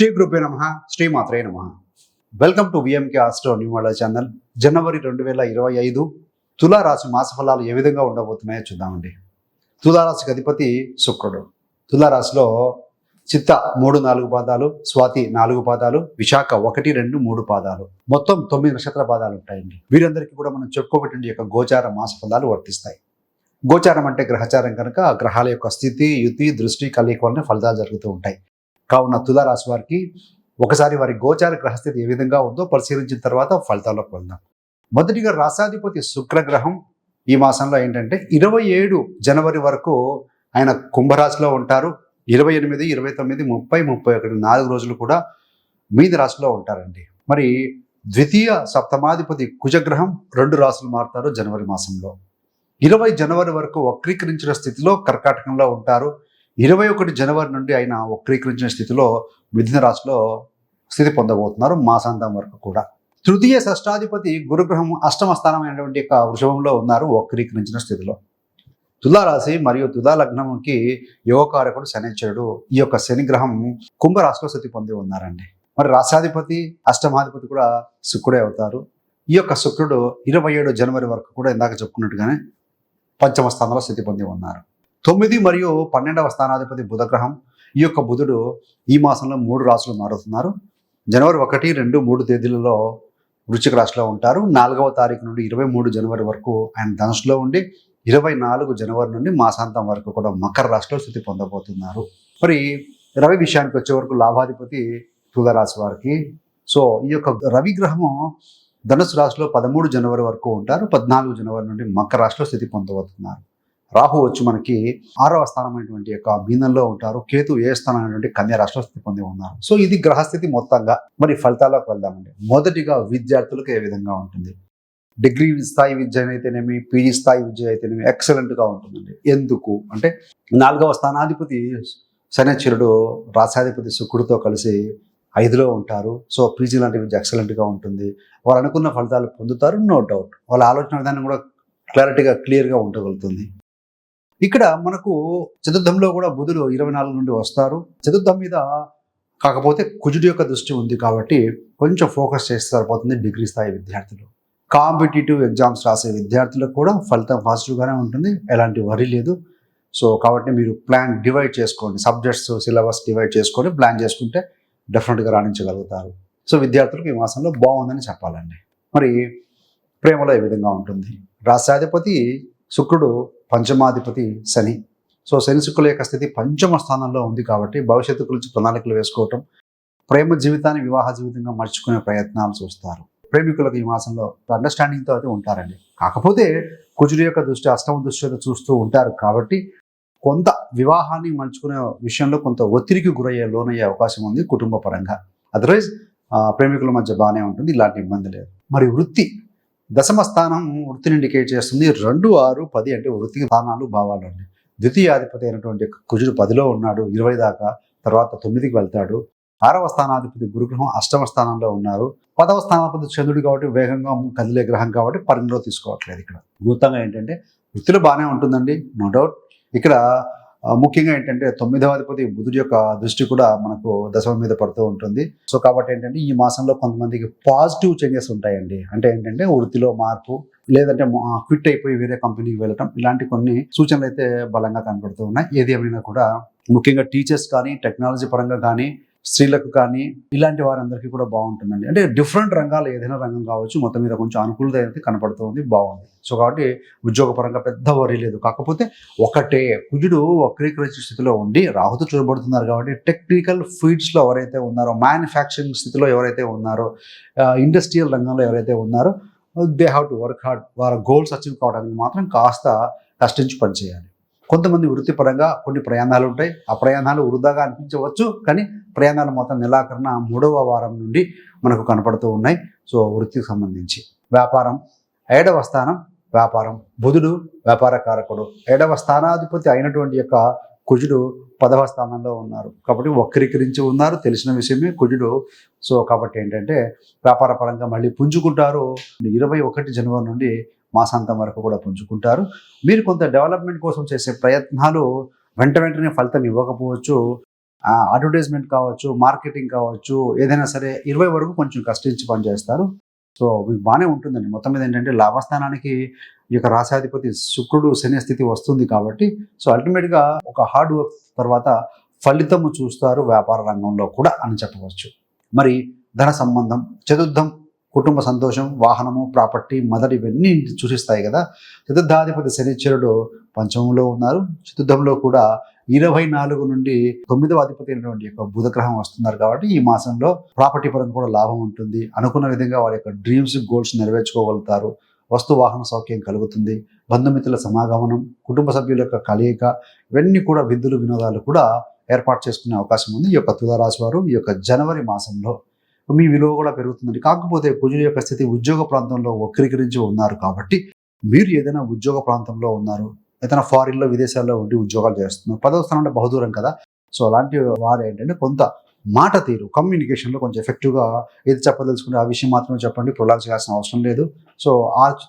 శ్రీ గురుభ్యో నమః, శ్రీ మాత్రే నమః. Welcome to VMK astro numerology channel. జనవరి 2025 తులారాశి మాస ఫలాలు ఏ విధంగా ఉండబోతున్నాయో చూద్దామండి. తులారాశికి అధిపతి శుక్రుడు. తులారాశిలో చిత్త 3-4 పాదాలు, స్వాతి 4 పాదాలు, విశాఖ 1-2-3 పాదాలు, మొత్తం 9 నక్షత్ర పాదాలు ఉంటాయండి. వీరందరికీ కూడా మనం చెప్పుకోబెట్టిన యొక్క గోచార మాస ఫలాలు వర్తిస్తాయి. గోచారం అంటే గ్రహచారం కనుక ఆ గ్రహాల యొక్క స్థితి, యుతి, దృష్టి, కలయిక వలన ఫలితాలు జరుగుతూ ఉంటాయి. కావున తులారాశి వారికి ఒకసారి వారి గోచార గ్రహస్థితి ఏ విధంగా ఉందో పరిశీలించిన తర్వాత ఫలితాల్లోకి వెళ్దాం. మొదటిగా రాశాధిపతి శుక్రగ్రహం ఈ మాసంలో ఏంటంటే 27 జనవరి వరకు ఆయన కుంభరాశిలో ఉంటారు. 28, 29, 30, 31 4 రోజులు కూడా మీన రాశిలో ఉంటారండి. మరి ద్వితీయ సప్తమాధిపతి కుజగ్రహం 2 రాశులు మారుతారు జనవరి మాసంలో. 20 జనవరి వరకు వక్రీకరించిన స్థితిలో కర్కాటకంలో ఉంటారు. 21 జనవరి నుండి ఆయన వక్రీకరించిన స్థితిలో మిథున రాశిలో స్థితి పొందబోతున్నారు మాసాంతం వరకు కూడా. తృతీయ షష్టాధిపతి గురుగ్రహం అష్టమ స్థానం అయినటువంటి యొక్క వృషభంలో ఉన్నారు వక్రీకరించిన స్థితిలో. తులారాశి మరియు తులా లగ్నంకి యోగకారకుడు శనిశ్చరుడు. ఈ యొక్క శని గ్రహం కుంభరాశిలో స్థితి పొంది ఉన్నారండి. మరి రాశాధిపతి అష్టమాధిపతి కూడా శుక్రుడే అవుతారు. ఈ యొక్క శుక్రుడు 27 జనవరి వరకు కూడా ఇందాక చెప్పుకున్నట్టుగానే పంచమ స్థానంలో స్థితి పొంది ఉన్నారు. 9 మరియు 12వ స్థానాధిపతి బుధగ్రహం. ఈ యొక్క బుధుడు ఈ మాసంలో 3 రాశులు మారుతున్నారు. జనవరి 1, 2, 3 తేదీలలో వృశ్చిక రాశిలో ఉంటారు. 4వ తారీఖు నుండి 23 జనవరి వరకు ఆయన ధనుసులో ఉండి 24 జనవరి నుండి మాసాంతం వరకు కూడా మకర రాశిలో స్థితి పొందబోతున్నారు. మరి రవి విషయానికి వచ్చే వరకు లాభాధిపతి తులారాశి వారికి. సో ఈ యొక్క రవి గ్రహము ధనుసు రాశిలో 13 జనవరి వరకు ఉంటారు. 14 జనవరి నుండి మకర రాశిలో స్థితి పొందబోతున్నారు. రాహు వచ్చి మనకి 6వ స్థానమైనటువంటి యొక్క మీనంలో ఉంటారు. కేతు ఏ స్థానం అయినటువంటి కన్యా రాశిలో స్థితి పొంది ఉన్నారు. సో ఇది గ్రహస్థితి మొత్తంగా. మరి ఫలితాల్లోకి వెళ్దామండి. మొదటిగా విద్యార్థులకు ఏ విధంగా ఉంటుంది? డిగ్రీ స్థాయి విద్య అయితేనేమి, పీజీ స్థాయి విద్య అయితేనేమి ఎక్సలెంట్గా ఉంటుందండి. ఎందుకు అంటే 4వ స్థానాధిపతి శనిశ్చరుడు రాశాధిపతి శుక్రుడితో కలిసి 5లో ఉంటారు. సో పీజీ లాంటి విద్య ఎక్సలెంట్గా ఉంటుంది. వారు అనుకున్న ఫలితాలు పొందుతారు, నో డౌట్. వాళ్ళ ఆలోచన విధానం కూడా క్లియర్గా ఉండగలుగుతుంది. ఇక్కడ మనకు చతుర్థంలో కూడా బుధుడు 24 నుండి వస్తారు. చతుర్థం మీద కాకపోతే కుజుడి యొక్క దృష్టి ఉంది కాబట్టి కొంచెం ఫోకస్ చేస్తే సరిపోతుంది. డిగ్రీ స్థాయి విద్యార్థులు, కాంపిటేటివ్ ఎగ్జామ్స్ రాసే విద్యార్థులకు కూడా ఫలితం పాజిటివ్గానే ఉంటుంది, ఎలాంటి వరి లేదు. సో కాబట్టి మీరు ప్లాన్ డివైడ్ చేసుకోండి, సబ్జెక్ట్స్ సిలబస్ డివైడ్ చేసుకొని ప్లాన్ చేసుకుంటే డెఫినెట్గా రాణించగలుగుతారు. సో విద్యార్థులకు ఈ మాసంలో బాగుందని చెప్పాలండి. మరి ప్రేమలో ఏ విధంగా ఉంటుంది? రాష్ట్రాధిపతి శుక్రుడు, పంచమాధిపతి శని. సో శని శుక్రుల యొక్క స్థితి పంచమ స్థానంలో ఉంది కాబట్టి భవిష్యత్తు గురించి ప్రణాళికలు వేసుకోవటం, ప్రేమ జీవితాన్ని వివాహ జీవితంగా మర్చుకునే ప్రయత్నాలు చూస్తారు. ప్రేమికులకు ఈ మాసంలో అండర్స్టాండింగ్తో అయితే ఉంటారండి. కాకపోతే కుజుడి యొక్క దృష్టి అష్టమ దృష్టితో చూస్తూ ఉంటారు కాబట్టి కొంత వివాహాన్ని మలుచుకునే విషయంలో కొంత ఒత్తిడికి లోనయ్యే అవకాశం ఉంది కుటుంబ పరంగా. అదర్వైజ్ ప్రేమికుల మధ్య బాగానే ఉంటుంది, ఇలాంటి ఇబ్బంది లేదు. మరి వృత్తి, దశమ స్థానం వృత్తిని ఇండికేట్ చేస్తుంది. 2, 6, 10 అంటే వృత్తి స్థానాలు, భావాలు అండి. ద్వితీయాధిపతి అయినటువంటి కుజుడు 10లో ఉన్నాడు 20 దాకా, తర్వాత 9కి వెళ్తాడు. 6వ స్థానాధిపతి గురుగ్రహం అష్టమ స్థానంలో ఉన్నారు. 10వ స్థానాధిపతి చంద్రుడు కాబట్టి వేగంగా కదిలే గ్రహం కాబట్టి పరిగణలో తీసుకోవట్లేదు. ఇక్కడ భూతంగా ఏంటంటే వృత్తిలో బాగానే ఉంటుందండి, నో డౌట్. ఇక్కడ ముఖ్యంగా ఏంటంటే 9వ అధిపతి బుధుడి యొక్క దృష్టి కూడా మనకు దశమ మీద పడుతూ ఉంటుంది. సో కాబట్టి ఏంటంటే ఈ మాసంలో కొంతమందికి పాజిటివ్ చేంజెస్ ఉంటాయండి. అంటే ఏంటంటే వృత్తిలో మార్పు, లేదంటే క్విట్ అయిపోయి వేరే కంపెనీకి వెళ్ళటం, ఇలాంటి కొన్ని సూచనలు అయితే బలంగా కనబడుతూ ఉన్నాయి. ఏది ఏమైనా కూడా ముఖ్యంగా టీచర్స్ కానీ, టెక్నాలజీ పరంగా కానీ, స్త్రీలకు కానీ ఇలాంటి వారందరికీ కూడా బాగుంటుందండి. అంటే డిఫరెంట్ రంగాలు ఏదైనా రంగం కావచ్చు, మొత్తం మీద కొంచెం అనుకూలత అయితే కనపడుతూ ఉంది, బాగుంది. సో కాబట్టి ఉద్యోగపరంగా పెద్ద వరి లేదు. కాకపోతే ఒకటే కుజుడు వక్రీకరించిన స్థితిలో ఉండి రాహుతో చూడబడుతున్నారు కాబట్టి టెక్నికల్ ఫీల్డ్స్లో ఎవరైతే ఉన్నారో, మ్యానుఫ్యాక్చరింగ్ స్థితిలో ఎవరైతే ఉన్నారో, ఇండస్ట్రియల్ రంగంలో ఎవరైతే ఉన్నారో they have to work hard. వారి గోల్స్ అచీవ్ కావడానికి మాత్రం కాస్త కష్టించి పనిచేయాలి. కొంతమంది వృత్తిపరంగా కొన్ని ప్రయాణాలు ఉంటాయి. ఆ ప్రయాణాలు వృధాగా అనిపించవచ్చు, కానీ ప్రయాణాలు మొత్తం నెలాఖరున 3వ వారం నుండి మనకు కనపడుతూ ఉన్నాయి. సో వృత్తికి సంబంధించి వ్యాపారం, 7వ స్థానం వ్యాపారం. బుధుడు వ్యాపార కారకుడు. 7వ స్థానాధిపతి అయినటువంటి యొక్క కుజుడు 10వ స్థానంలో ఉన్నారు కాబట్టి వక్రీకరించి ఉన్నారు, తెలిసిన విషయమే కుజుడు. సో కాబట్టి ఏంటంటే వ్యాపార పరంగా మళ్ళీ పుంజుకుంటారు. 21 జనవరి నుండి మాసాంతం వరకు కూడా పుంజుకుంటారు. మీరు కొంత డెవలప్మెంట్ కోసం చేసే ప్రయత్నాలు వెంటనే ఫలితం ఇవ్వకపోవచ్చు. అడ్వర్టైజ్మెంట్ కావచ్చు, మార్కెటింగ్ కావచ్చు, ఏదైనా సరే 20 వరకు కొంచెం కష్టించి పనిచేస్తారు. సో మీకు బాగానే ఉంటుందండి. మొత్తం మీద ఏంటంటే లాభస్థానానికి ఈ యొక్క రాశాధిపతి శుక్రుడు శని స్థితి వస్తుంది కాబట్టి సో అల్టిమేట్గా ఒక హార్డ్ వర్క్ తర్వాత ఫలితము చూస్తారు వ్యాపార రంగంలో కూడా అని చెప్పవచ్చు. మరి ధన సంబంధం, చతుర్థం కుటుంబ సంతోషం, వాహనము, ప్రాపర్టీ, మదర్ ఇవన్నీ సూచిస్తాయి కదా. చతుర్థాధిపతి శనిశ్చరుడు పంచమంలో ఉన్నారు. చతుర్థంలో కూడా 24 నుండి 9వ అధిపతి అయినటువంటి యొక్క బుధగ్రహం వస్తున్నారు కాబట్టి ఈ మాసంలో ప్రాపర్టీ పరంగా కూడా లాభం ఉంటుంది. అనుకున్న విధంగా వారి యొక్క డ్రీమ్స్, గోల్స్ నెరవేర్చుకోగలుగుతారు. వస్తు వాహన సౌఖ్యం కలుగుతుంది. బంధుమిత్రుల సమాగమనం, కుటుంబ సభ్యుల యొక్క కలయిక, ఇవన్నీ కూడా విందులు వినోదాలు కూడా ఏర్పాటు చేసుకునే అవకాశం ఉంది ఈ యొక్క తులారాశి వారు ఈ యొక్క జనవరి మాసంలో. మీ విలువ కూడా పెరుగుతుందండి. కాకపోతే కుజుడి యొక్క స్థితి ఉద్యోగ ప్రాంతంలో వక్రీకరించి ఉన్నారు కాబట్టి మీరు ఏదైనా ఉద్యోగ ప్రాంతంలో ఉన్నారు, ఏదైనా ఫారిన్లో విదేశాల్లో ఉండి ఉద్యోగాలు చేస్తున్నారు, 10వ స్థానంలో బహుదూరం కదా. సో అలాంటి వారు ఏంటంటే కొంత మాట తీరు, కమ్యూనికేషన్లో కొంచెం ఎఫెక్టివ్గా ఏది చెప్పదలుచుకుంటే ఆ విషయం మాత్రమే చెప్పండి, ప్రొలాంగ్ చేయాల్సిన అవసరం లేదు. సో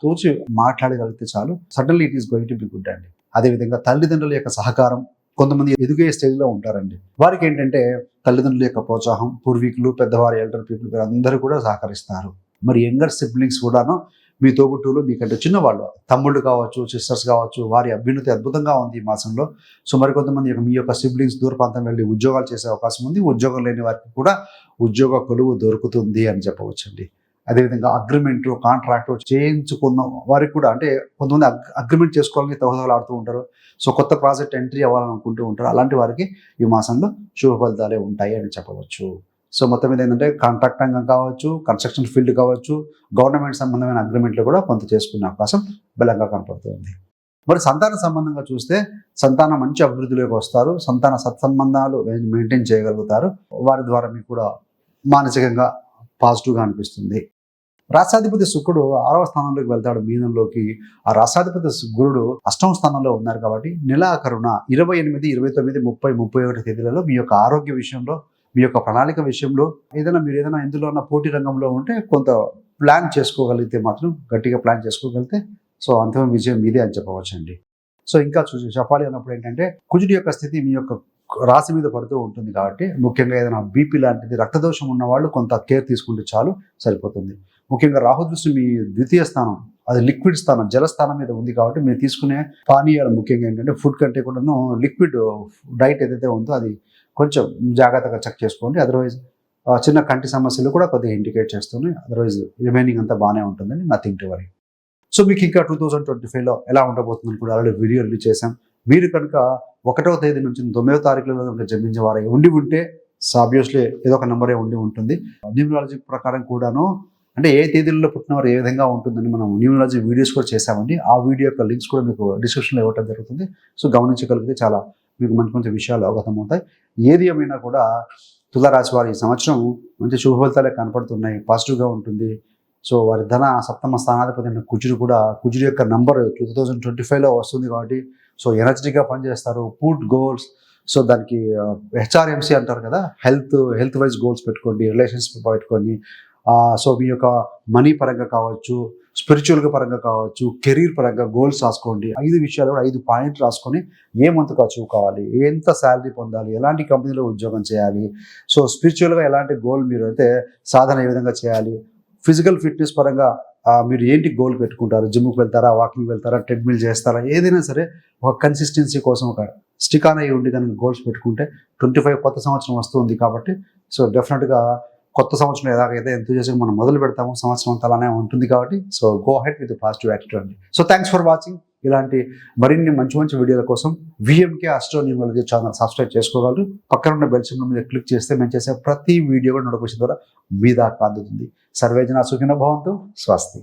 తూచి మాట్లాడగలిగితే చాలు, suddenly it is going to be good అండి. అదేవిధంగా తల్లిదండ్రుల యొక్క సహకారం, కొంతమంది ఎదుగే స్టేజ్లో ఉంటారండి. వారికి ఏంటంటే తల్లిదండ్రుల యొక్క ప్రోత్సాహం, పూర్వీకులు, పెద్దవారు, ఎల్డర్ పీపుల్ అందరూ కూడా సహకరిస్తారు. మరి యంగర్ సిబ్లింగ్స్ కూడాను మీ తోబుట్టువులు, మీకంటే చిన్నవాళ్ళు, తమ్ముళ్ళు కావచ్చు, సిస్టర్స్ కావచ్చు, వారి అభ్యున్నతి అద్భుతంగా ఉంది ఈ మాసంలో. సో మరికొంతమంది మీ యొక్క సిబ్లింగ్స్ దూర ప్రాంతం వెళ్ళి ఉద్యోగాలు చేసే అవకాశం ఉంది. ఉద్యోగం లేని వారికి కూడా ఉద్యోగ కొలువు దొరుకుతుంది అని చెప్పవచ్చండి. అదేవిధంగా అగ్రిమెంట్, కాంట్రాక్ట్ చేయించుకున్న వారికి కూడా అంటే కొంతమంది అగ్రిమెంట్ చేసుకోవాలని తహతహలాడుతూ ఉంటారు. సో కొత్త ప్రాజెక్ట్ ఎంట్రీ అవ్వాలనుకుంటూ ఉంటారు. అలాంటి వారికి ఈ మాసంలో శుభ ఫలితాలే ఉంటాయి అని చెప్పవచ్చు. సో మొత్తం మీద ఏంటంటే కాంట్రాక్ట్ రంగం కావచ్చు, కన్స్ట్రక్షన్ ఫీల్డ్ కావచ్చు, గవర్నమెంట్ సంబంధమైన అగ్రిమెంట్లు కూడా కొంత చేసుకునే అవకాశం బలంగా కనపడుతుంది. మరి సంతాన సంబంధంగా చూస్తే సంతానం మంచి అభివృద్ధిలోకి వస్తారు. సంతాన సత్సంబంధాలు మెయింటైన్ చేయగలుగుతారు. వారి ద్వారా మీకు కూడా మానసికంగా పాజిటివ్గా అనిపిస్తుంది. రాష్ట్రాధిపతి శుక్రుడు 6వ స్థానంలోకి వెళ్తాడు మీనంలోకి. ఆ రాష్ట్రాధిపతి గురుడు 8వ స్థానంలో ఉన్నారు కాబట్టి నెలాఖరున 28, 29, 30, 31 తేదీలలో మీ యొక్క ఆరోగ్య విషయంలో, మీ యొక్క ప్రణాళిక విషయంలో మీరు ఏదైనా ఇందులో ఉన్న పోటీ రంగంలో ఉంటే కొంత ప్లాన్ చేసుకోగలిగితే మాత్రం, గట్టిగా ప్లాన్ చేసుకోగలిగితే సో అంతిమ విజయం మీదే అని చెప్పవచ్చండి. సో ఇంకా చెప్పాలి అన్నప్పుడు ఏంటంటే కుజుడి యొక్క స్థితి మీ యొక్క రాశి మీద పడుతూ ఉంటుంది కాబట్టి ముఖ్యంగా ఏదైనా బీపీ లాంటిది, రక్తదోషం ఉన్న వాళ్ళు కొంత కేర్ తీసుకుంటే చాలు, సరిపోతుంది. ముఖ్యంగా రాహు దృష్టి మీ ద్వితీయ స్థానం, అది లిక్విడ్ స్థానం, జలస్థానం మీద ఉంది కాబట్టి మీరు తీసుకునే పానీయాలు ముఖ్యంగా ఏంటంటే ఫుడ్ కంటే కూడాను లిక్విడ్ డైట్ ఏదైతే ఉందో అది కొంచెం జాగ్రత్తగా చెక్ చేసుకోండి. అదర్వైజ్ చిన్న కంటి సమస్యలు కూడా కొద్దిగా ఇండికేట్ చేస్తున్నాయి. అదర్వైజ్ రిమైనింగ్ అంతా బాగానే ఉంటుందని నథింగ్ టు వరీ. సో మీకు ఇంకా 2025లో ఎలా ఉండబోతుందని కూడా ఆల్రెడీ వీడియో రిలీజ్ చేశాం. మీరు కనుక 1వ తేదీ నుంచి 9వ తారీఖులలో కనుక జన్మించే వారు ఉండి ఉంటే ఆబ్వియస్లీ ఏదో ఒక నెంబరే ఉండి ఉంటుంది. న్యూమరాలజీ ప్రకారం కూడాను అంటే ఏ తేదీల్లో పుట్టినవారు ఏ విధంగా ఉంటుందని మనం న్యూమరాలజీ వీడియోస్ కూడా చేశామండి. ఆ వీడియో యొక్క లింక్స్ కూడా మీకు డిస్క్రిప్షన్లో ఇవ్వడం జరుగుతుంది. సో గమనించగలిగితే చాలా మీకు మంచి మంచి విషయాలు అవగతం అవుతాయి. ఏది ఏమైనా కూడా తులారాశి వారి ఈ సంవత్సరం మంచి శుభ ఫలితాలే కనపడుతున్నాయి, పాజిటివ్గా ఉంటుంది. సో వారి ధన సప్తమ స్థానాధిపతి అయిన కుజుడు యొక్క నంబర్ 2025లో వస్తుంది కాబట్టి సో ఎనర్జెటిక్గా పనిచేస్తారు. పూట్ గోల్స్, సో దానికి HRMC అంటారు కదా, హెల్త్ వైజ్ గోల్స్ పెట్టుకోండి, రిలేషన్షిప్ పెట్టుకోండి. సో మీ యొక్క మనీ పరంగా కావచ్చు, స్పిరిచువల్గా పరంగా కావచ్చు, కెరీర్ పరంగా గోల్స్ రాసుకోండి. 5 విషయాలు కూడా 5 పాయింట్లు రాసుకొని ఏ మంత్కు అచీవ్ కావాలి, ఎంత శాలరీ పొందాలి, ఎలాంటి కంపెనీలో ఉద్యోగం చేయాలి, సో స్పిరిచువల్గా ఎలాంటి గోల్ మీరు అయితే సాధన ఏ విధంగా చేయాలి, ఫిజికల్ ఫిట్నెస్ పరంగా మీరు ఏంటి గోల్ పెట్టుకుంటారు, జిమ్కి వెళ్తారా, వాకింగ్ వెళ్తారా, ట్రెడ్మిల్ చేస్తారా, ఏదైనా సరే ఒక కన్సిస్టెన్సీ కోసం ఒక స్టిక్ ఆన్ అయ్యి ఉండి దానికి గోల్స్ పెట్టుకుంటే 25 కొత్త సంవత్సరం వస్తుంది కాబట్టి సో డెఫినెట్గా కొత్త సంవత్సరం ఎలాగైతే ఎంతూజియాస్గా మనం మొదలు పెడతామో సంవత్సరం అంతా అలానే ఉంటుంది కాబట్టి so go ahead with positive attitude అండి. So thanks for watching. ఇలాంటి మరిన్ని మంచి మంచి వీడియోల కోసం VMK astro numerology channel subscribe చేసుకోగలరు. పక్కన ఉన్న బెల్ సింబల్ మీద క్లిక్ చేస్తే మేము చేసే ప్రతి వీడియో కూడా నోటిఫికేషన్ ద్వారా మీ దాకా అందుతుంది. సర్వేజన సుఖినో భవంతు. స్వస్తి.